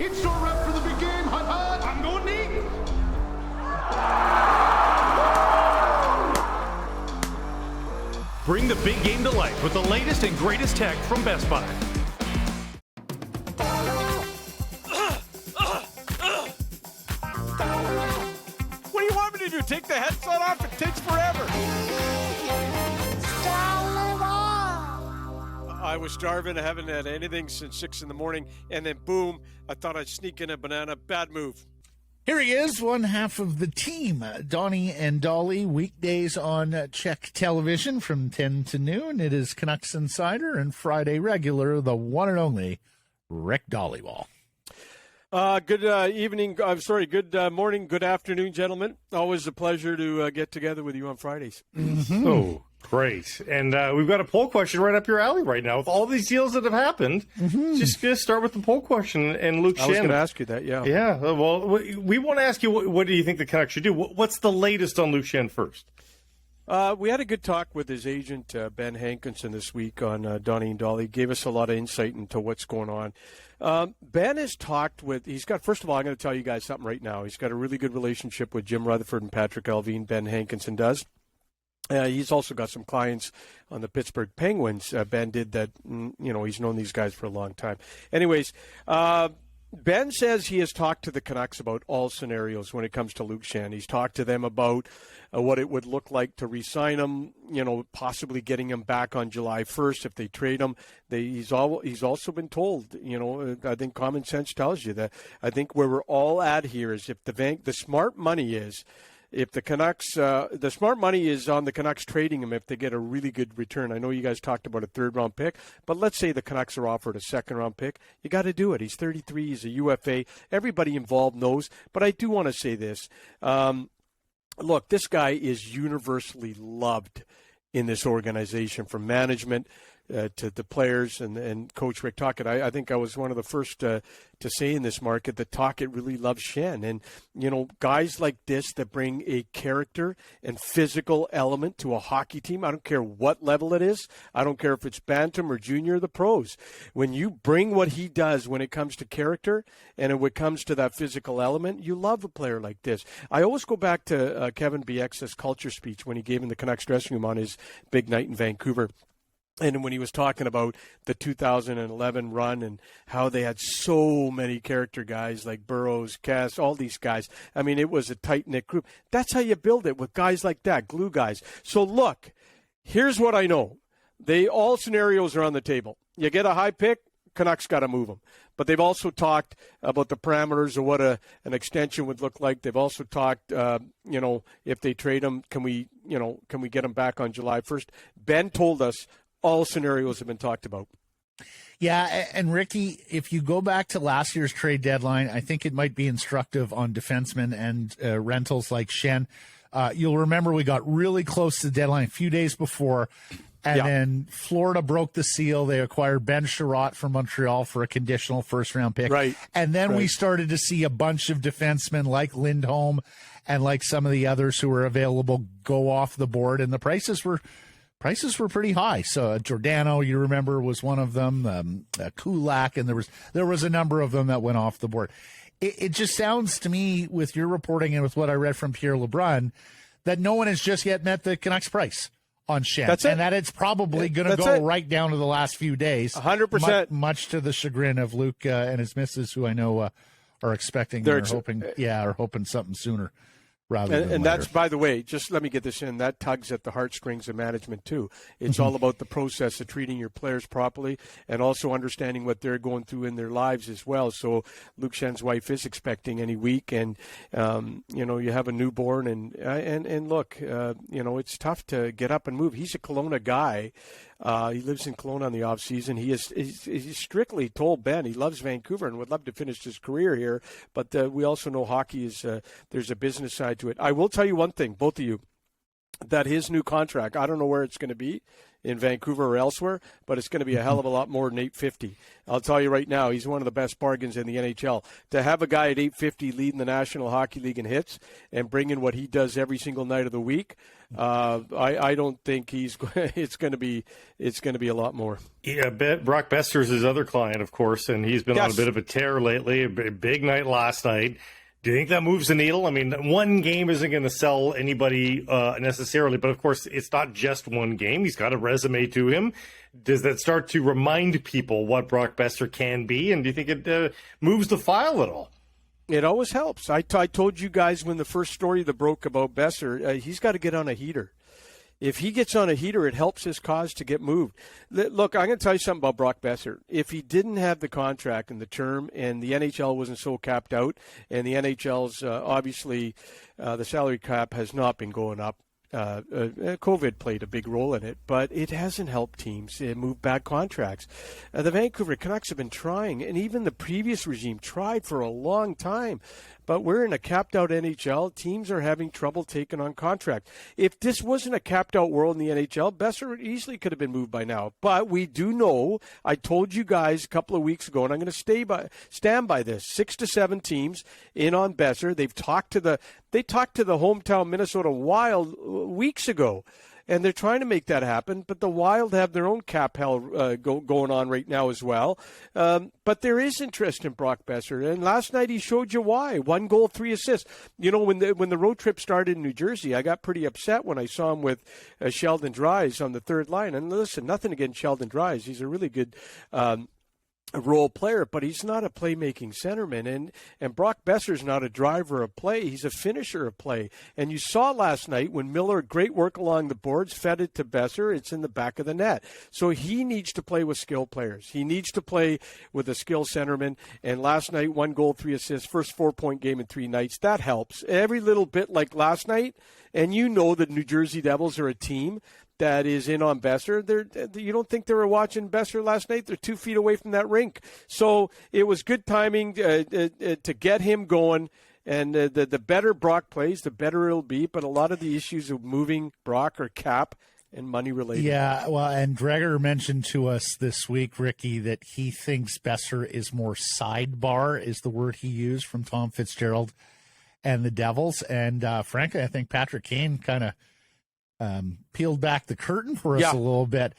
It's your rep for the big game, hut. I'm going neat. Bring the big game to life with the latest and greatest tech from Best Buy. What do you want me to do? Take the headset off? It takes forever. I was starving. I haven't had anything since 6 in the morning. And then, boom, I thought I'd sneak in a banana. Bad move. Here he is, one half of the team, Donnie and Dhali, weekdays on Czech television from 10 to noon. It is Canucks Insider and Friday regular, the one and only Rick Dhaliwal. Good evening. I'm sorry. Good morning. Good afternoon, gentlemen. Always a pleasure to get together with you on Fridays. Mm-hmm. Oh, great. And we've got a poll question right up your alley right now. With all these deals that have happened, just going to start with the poll question. And Luke Schenn. I was going to ask you that, yeah. Yeah. Well, we want to ask you, what do you think the Canucks should do? What's the latest on Luke Schenn first? We had a good talk with his agent, Ben Hankinson, this week on Donnie and Dhali. Gave us a lot of insight into what's going on. Ben has talked with, first of all, I'm going to tell you guys something right now. He's got a really good relationship with Jim Rutherford and Patrick Alvin, Ben Hankinson does. He's also got some clients on the Pittsburgh Penguins. Ben did that, he's known these guys for a long time. Anyways, Ben says he has talked to the Canucks about all scenarios when it comes to Luke Schenn. He's talked to them about what it would look like to re-sign him, possibly getting him back on July 1st if they trade him. He's also been told, I think common sense tells you that. I think where we're all at here is if the smart money is, if the Canucks, the smart money is on the Canucks trading him if they get a really good return. I know you guys talked about a third-round pick, but let's say the Canucks are offered a second-round pick. You got to do it. He's 33. He's a UFA. Everybody involved knows. But I do want to say this. Look, this guy is universally loved in this organization, from management to the players and Coach Rick Tocchet. I think I was one of the first to say in this market that Tocchet really loves Schenn. And, guys like this that bring a character and physical element to a hockey team, I don't care what level it is. I don't care if it's Bantam or Junior or the pros. When you bring what he does when it comes to character and when it comes to that physical element, you love a player like this. I always go back to Kevin Bieksa's culture speech when he gave in the Canucks dressing room on his big night in Vancouver. And when he was talking about the 2011 run and how they had so many character guys like Burroughs, Cass, all these guys. I mean, it was a tight-knit group. That's how you build it, with guys like that, glue guys. So, look, here's what I know. All scenarios are on the table. You get a high pick, Canucks got to move them. But they've also talked about the parameters of what an extension would look like. They've also talked, if they trade him, can we get him back on July 1st? Ben told us all scenarios have been talked about. Yeah, and Ricky, if you go back to last year's trade deadline, I think it might be instructive on defensemen and rentals like Schenn. You'll remember we got really close to the deadline a few days before, and then Florida broke the seal. They acquired Ben Sherratt from Montreal for a conditional first-round pick. Right. And then we started to see a bunch of defensemen like Lindholm and like some of the others who were available go off the board, and the prices were pretty high. So Giordano, you remember, was one of them. Kulak, and there was a number of them that went off the board. It just sounds to me, with your reporting and with what I read from Pierre LeBrun, that no one has just yet met the Canucks price on Schenn. That's it. And that it's probably going to go right down to the last few days. 100%. Much to the chagrin of Luke and his missus, who I know are expecting or hoping something sooner. And that's, by the way, just let me get this in, that tugs at the heartstrings of management too. It's all about the process of treating your players properly and also understanding what they're going through in their lives as well. So Luke Schenn's wife is expecting any week, and you have a newborn, and look, it's tough to get up and move. He's a Kelowna guy. He lives in Kelowna on the off season. He's strictly told Ben he loves Vancouver and would love to finish his career here. But we also know hockey is there's a business side to it. I will tell you one thing, both of you, that his new contract, I don't know where it's going to be. in Vancouver or elsewhere, but it's going to be a hell of a lot more than $850. I'll tell you right now, he's one of the best bargains in the NHL. To have a guy at $850 leading the National Hockey League in hits and bringing what he does every single night of the week, I don't think it's going to be a lot more. Yeah, Brock Boeser's his other client, of course, and he's been on a bit of a tear lately. A big night last night. Do you think that moves the needle? I mean, one game isn't going to sell anybody necessarily, but of course, it's not just one game. He's got a resume to him. Does that start to remind people what Brock Boeser can be? And do you think it moves the file at all? It always helps. I told you guys when the first story that broke about Boeser, he's got to get on a heater. If he gets on a heater, it helps his cause to get moved. Look, I'm going to tell you something about Brock Boeser. If he didn't have the contract and the term and the NHL wasn't so capped out, and the NHL's obviously the salary cap has not been going up, COVID played a big role in it, but it hasn't helped teams move bad contracts. The Vancouver Canucks have been trying, and even the previous regime tried for a long time. But we're in a capped-out NHL. Teams are having trouble taking on contract. If this wasn't a capped-out world in the NHL, Boeser easily could have been moved by now. But we do know, I told you guys a couple of weeks ago, and I'm going to stand by this, 6 to 7 teams in on Boeser. They talked to the hometown Minnesota Wild weeks ago. And they're trying to make that happen, but the Wild have their own cap hell going on right now as well. But there is interest in Brock Boeser, and last night he showed you why. 1 goal, 3 assists. You know, when the road trip started in New Jersey, I got pretty upset when I saw him with Sheldon Dries on the third line. And listen, nothing against Sheldon Dries. He's a really good a role player, but he's not a playmaking centerman, and Brock Boeser's not a driver of play. He's a finisher of play. And you saw last night when Miller, great work along the boards, fed it to Boeser, it's in the back of the net. So he needs to play with skill players. He needs to play with a skill centerman. And last night, 1 goal, 3 assists, first 4-point game in 3 nights. That helps. Every little bit like last night, and you know the New Jersey Devils are a team that is in on Boeser. You don't think they were watching Boeser last night? They're 2 feet away from that rink. So it was good timing to get him going. And the better Brock plays, the better it'll be. But a lot of the issues of moving Brock are cap and money related. Yeah, well, and Dreger mentioned to us this week, Ricky, that he thinks Boeser is more sidebar, is the word he used, from Tom Fitzgerald and the Devils. And frankly, I think Patrick Kane kind of peeled back the curtain for us a little bit.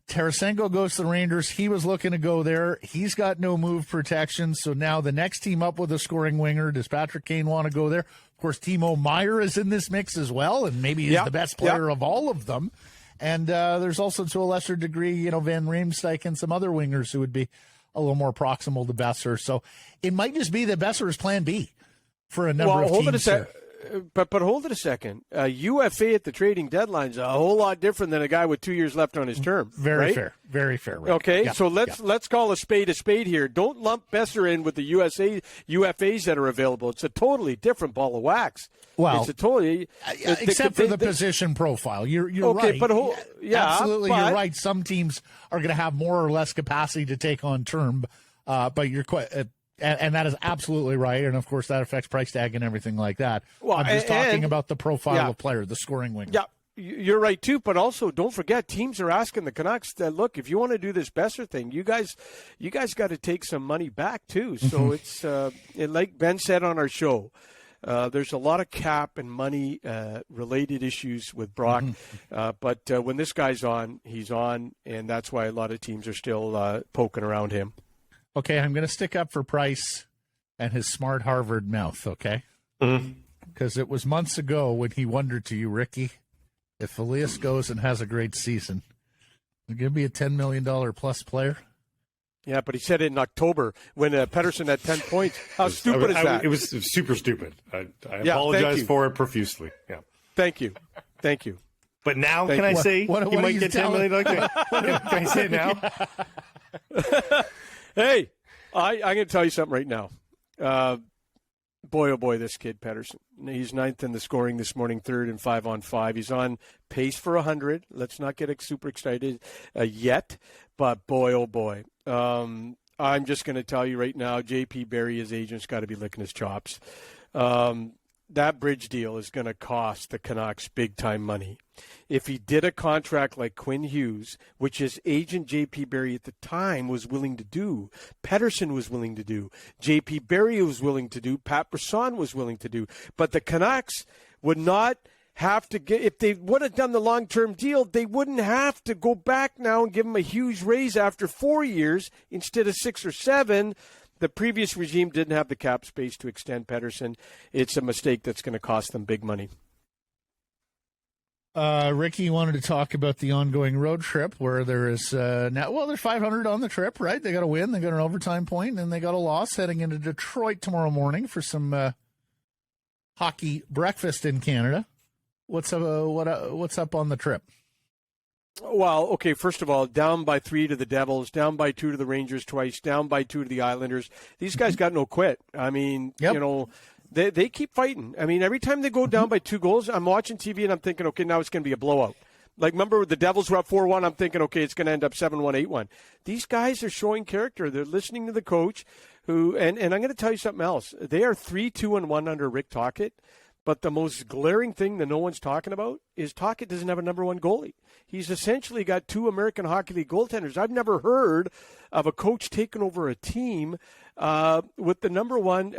Tarasenko goes to the Rangers. He was looking to go there. He's got no move protection. So now the next team up with a scoring winger, does Patrick Kane want to go there? Of course, Timo Meier is in this mix as well, and maybe he's the best player of all of them. And there's also, to a lesser degree, Van Riemsdyk and some other wingers who would be a little more proximal to Boeser. So it might just be that Boeser is plan B for a number of teams here. But hold it a second. UFA at the trading deadline is a whole lot different than a guy with 2 years left on his term. Very fair. Very fair. Rick. Okay, so let's call a spade here. Don't lump Boeser in with the UFAs that are available. It's a totally different ball of wax. Well, it's a totally except for the position profile. You're okay, right. But absolutely, you're right. Some teams are going to have more or less capacity to take on term, but you're quite. And that is absolutely right. And, of course, that affects price tag and everything like that. Well, I'm just talking about the profile of player, the scoring winger. Yeah, you're right, too. But also, don't forget, teams are asking the Canucks that, look, if you want to do this Boeser thing, you guys got to take some money back, too. So it's like Ben said on our show, there's a lot of cap and money related issues with Brock. But when this guy's on, he's on. And that's why a lot of teams are still poking around him. Okay, I'm going to stick up for Price and his smart Harvard mouth, okay? Because it was months ago when he wondered to you, Ricky, if Elias goes and has a great season, you're going to be a $10 million plus player? Yeah, but he said it in October when Pettersson had 10 points. How stupid is that? It was super stupid. I apologize for it profusely. Yeah. Thank you. But now, can I say he might get $10 million? Can I say it now? Hey, I'm going to tell you something right now. Boy, oh boy, this kid, Pettersson. He's 9th in the scoring this morning, 3rd in 5-on-5. He's on pace for 100. Let's not get super excited yet, but boy, oh boy. I'm just going to tell you right now, J.P. Barry, his agent's got to be licking his chops. that bridge deal is going to cost the Canucks big-time money. If he did a contract like Quinn Hughes, which his agent J.P. Barry at the time was willing to do, Pettersson was willing to do, J.P. Barry was willing to do, Pat Brisson was willing to do, but the Canucks would not have to get, if they would have done the long-term deal, they wouldn't have to go back now and give him a huge raise after 4 years instead of 6 or 7. The previous regime didn't have the cap space to extend Pettersson. It's a mistake that's going to cost them big money. Ricky wanted to talk about the ongoing road trip where there is now. Well, there's 500 on the trip, right? They got a win, they got an overtime point, and they got a loss heading into Detroit tomorrow morning for some hockey breakfast in Canada. What's up on the trip? Well, okay, first of all, down by 3 to the Devils, down by 2 to the Rangers twice, down by 2 to the Islanders. These guys got no quit. I mean, you know. They keep fighting. I mean, every time they go down by 2 goals, I'm watching TV and I'm thinking, okay, now it's going to be a blowout. Like, remember the Devils were up 4-1, I'm thinking, okay, it's going to end up 7-1, 8-1. These guys are showing character. They're listening to the coach, who, and I'm going to tell you something else. They are 3-2-1 under Rick Tocchet, but the most glaring thing that no one's talking about is Tocchet doesn't have a number 1 goalie. He's essentially got 2 American Hockey League goaltenders. I've never heard of a coach taking over a team with the number 1.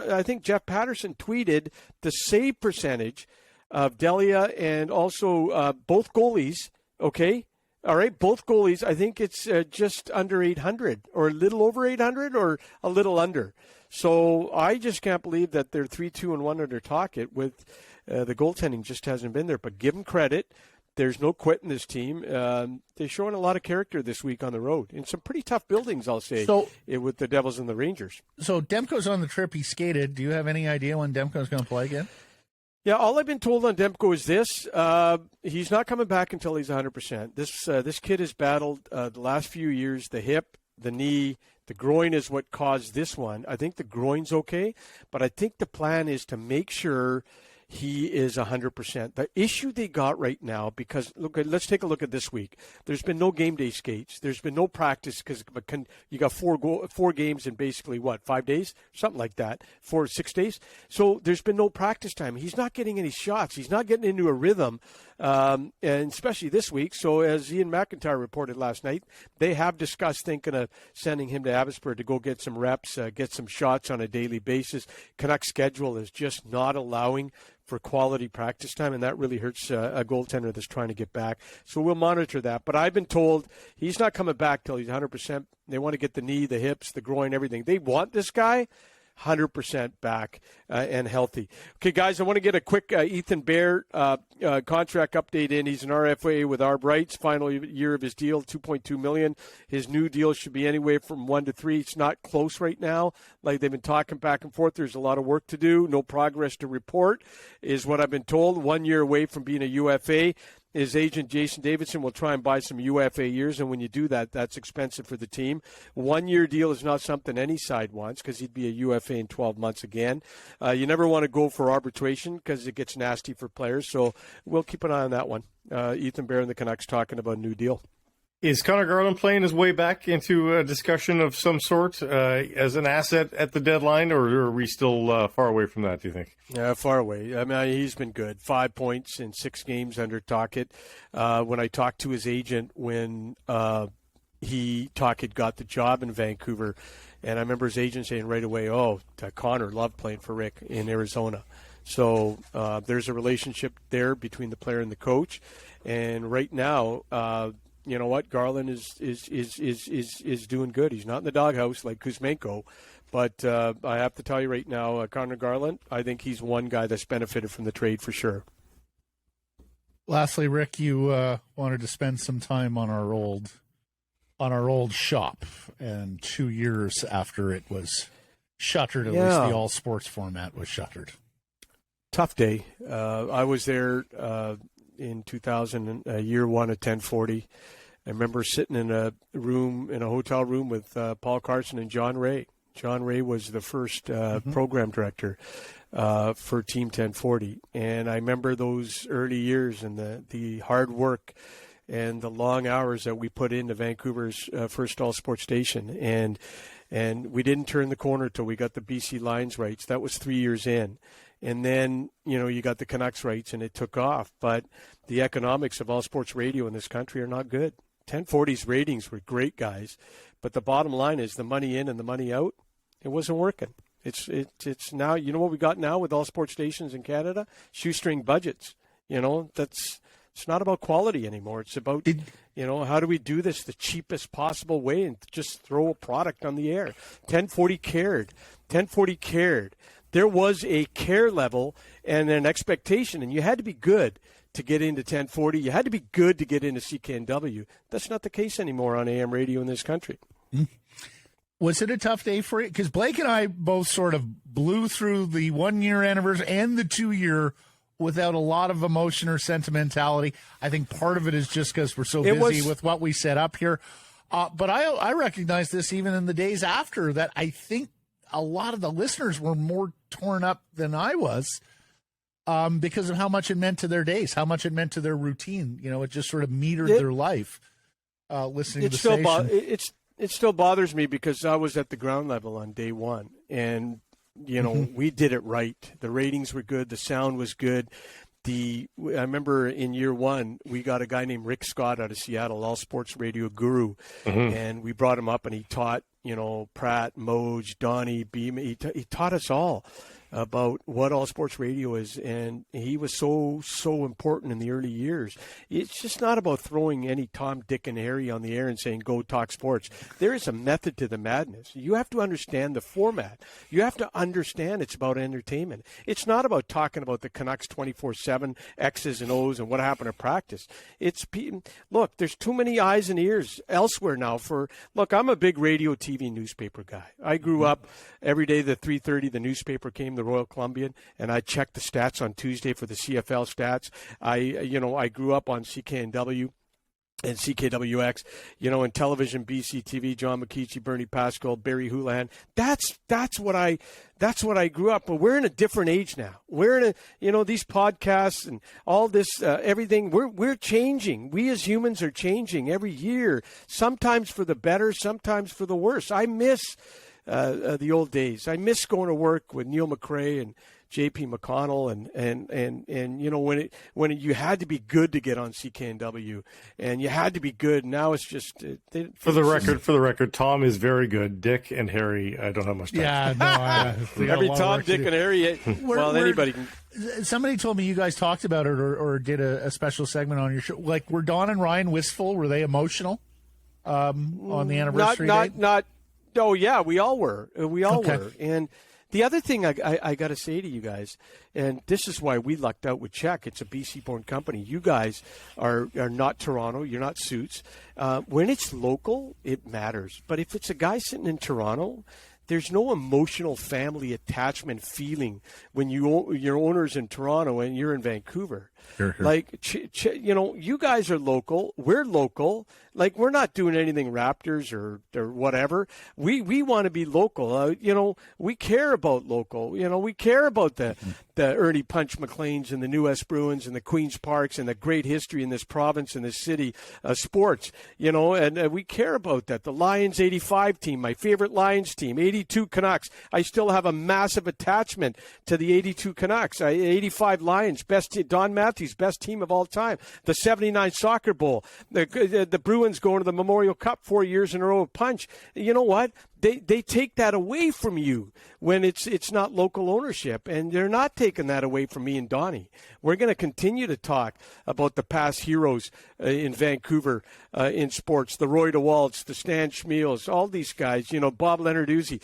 I think Jeff Patterson tweeted the save percentage of Delia and also both goalies. Okay, all right, both goalies. I think it's just under 800, or a little over 800, or a little under. So I just can't believe that they're 3-2-1 under Tocchet with the goaltending just hasn't been there. But give them credit. There's no quitting this team. They're showing a lot of character this week on the road in some pretty tough buildings, I'll say, with the Devils and the Rangers. So Demko's on the trip. He skated. Do you have any idea when Demko's going to play again? Yeah, all I've been told on Demko is this. He's not coming back until he's 100%. This kid has battled the last few years, the hip, the knee, the groin is what caused this one. I think the groin's okay, but I think the plan is to make sure he is 100%. The issue they got right now, because let's take a look at this week. There's been no game day skates. There's been no practice because you got four games in basically 5 days, something like that, 6 days. So there's been no practice time. He's not getting any shots. He's not getting into a rhythm, and especially this week. So as Ian McIntyre reported last night, they have discussed thinking of sending him to Abbotsford to go get some reps, get some shots on a daily basis. Canucks schedule is just not allowing for quality practice time, and that really hurts a goaltender that's trying to get back. So we'll monitor that. But I've been told he's not coming back till he's 100%. They want to get the knee, the hips, the groin, everything. They want this guy 100% back and healthy. Okay, guys, I want to get a quick Ethan Bear contract update in. He's an RFA with Arb Rights, final year of his deal, $2.2 million. His new deal should be anywhere from 1 to 3. It's not close right now. Like they've been talking back and forth. There's a lot of work to do. No progress to report is what I've been told. 1 year away from being a UFA. His agent, Jason Davidson, will try and buy some UFA years, and when you do that, that's expensive for the team. 1 year deal is not something any side wants because he'd be a UFA in 12 months again. You never want to go for arbitration because it gets nasty for players, so we'll keep an eye on that one. Ethan Bear and the Canucks talking about a new deal. Is Connor Garland playing his way back into a discussion of some sort as an asset at the deadline, or are we still far away from that, do you think? Yeah, far away. I mean, he's been good. 5 points in 6 games under Tocchet. When I talked to his agent when Tocchet got the job in Vancouver, and I remember his agent saying right away, Connor loved playing for Rick in Arizona. So there's a relationship there between the player and the coach. And right now, you know what? Garland is doing good. He's not in the doghouse like Kuzmenko, but I have to tell you right now, Connor Garland, I think he's one guy that's benefited from the trade for sure. Lastly, Rick, you wanted to spend some time on our old shop, and 2 years after it was shuttered, at least the all sports format was shuttered. Tough day. I was there in 2000, year one of 1040. I remember sitting in a hotel room with Paul Carson and John Ray. John Ray was the first program director for Team 1040. And I remember those early years and the hard work and the long hours that we put into Vancouver's first all-sports station. And we didn't turn the corner till we got the BC Lions rights. That was 3 years in. And then, you got the Canucks rights and it took off. But the economics of all sports radio in this country are not good. 1040's ratings were great, guys. But the bottom line is the money in and the money out, it wasn't working. It's now, what we got now with all sports stations in Canada? Shoestring budgets. It's not about quality anymore. It's about, how do we do this the cheapest possible way and just throw a product on the air? 1040 cared. 1040 cared. There was a care level and an expectation, and you had to be good to get into 1040. You had to be good to get into CKNW. That's not the case anymore on AM radio in this country. Was it a tough day for you? Because Blake and I both sort of blew through the 1 year anniversary and the 2 year without a lot of emotion or sentimentality. I think part of it is just because we're so busy with what we set up here. But I recognize this even in the days after, that I think a lot of the listeners were more torn up than I was because of how much it meant to their days, how much it meant to their routine. It just sort of metered their life listening to the station. It still bothers me because I was at the ground level on day one, and we did it right. The ratings were good. The sound was good. I remember in year one, we got a guy named Rick Scott out of Seattle, all sports radio guru, and we brought him up, and he taught, Pratt, Moj, Donnie, Beam. He taught us all about what all sports radio is, and he was so important in the early years. It's just not about throwing any Tom, Dick, and Harry on the air and saying, go talk sports. There is a method to the madness. You have to understand the format. You have to understand it's about entertainment. It's not about talking about the Canucks 24/7, X's and O's, and what happened at practice. Look, there's too many eyes and ears elsewhere now I'm a big radio, TV, newspaper guy. I grew up every day at 3:30, the newspaper came, the Royal Columbian, and I checked the stats on Tuesday for the CFL stats. I grew up on CKNW and CKWX, in television, BCTV, John McKeechee, Bernie Pascal, Barry Houlihan. That's what I grew up. But we're in a different age now. We're in these podcasts and all this, everything. We're changing. We as humans are changing every year. Sometimes for the better, sometimes for the worse. I miss the old days. I miss going to work with Neil McRae and J.P. McConnell and when you had to be good to get on CKNW, and you had to be good. Now it's just for the record, Tom is very good. Dick and Harry, I don't have much time. Yeah, no. Every Tom, Dick, and Harry. Anybody can. Somebody told me you guys talked about it or did a special segment on your show. Like, were Don and Ryan wistful? Were they emotional on the anniversary date? Oh, yeah, we all were. Okay. Were. And the other thing I got to say to you guys, and this is why we lucked out with Czech. It's a BC-born company. You guys are not Toronto. You're not Suits. When it's local, it matters. But if it's a guy sitting in Toronto, there's no emotional family attachment feeling when your owner's in Toronto and you're in Vancouver. Sure. Like, you guys are local. We're local. Like, we're not doing anything Raptors or whatever. We want to be local. We care about local. We care about the Ernie Punch McLeans and the New West Bruins and the Queen's Parks and the great history in this province and this city, sports, and we care about that. The Lions 85 team, my favorite Lions team, 82 Canucks. I still have a massive attachment to the 82 Canucks. 85 Lions, Don Matthews, best team of all time. The 79 Soccer Bowl, the Bruins going to the Memorial Cup 4 years in a row. Punch. You know what? They take that away from you when it's not local ownership, and they're not taking that away from me and Donnie. We're going to continue to talk about the past heroes in Vancouver in sports, the Roy DeWalt's, the Stan Schmeels, all these guys, Bob Leonarduzzi,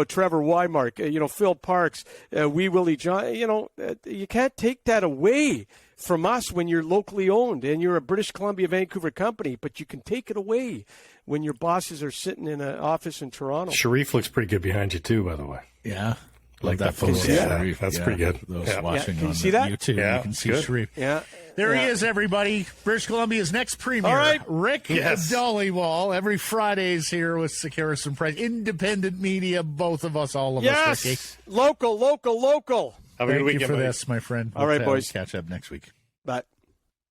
Trevor Wymark, Phil Parks, Wee Willie John. You can't take that away from us when you're locally owned and you're a British Columbia, Vancouver company, but you can take it away when your bosses are sitting in an office in Toronto. Sharif looks pretty good behind you too, by the way. Yeah. Like that photo. Yeah, that's pretty good. Those watching can on you see that? YouTube, you can see Sharif. Yeah. There he is, everybody. British Columbia's next premier. All right. Rick Dhaliwal. Every Friday's here with Sekeres and Price. Independent media, both of us, all of us, Ricky. Local. Have a good weekend, Thank you for buddy. this, my friend. All right, boys. Catch up next week. Bye.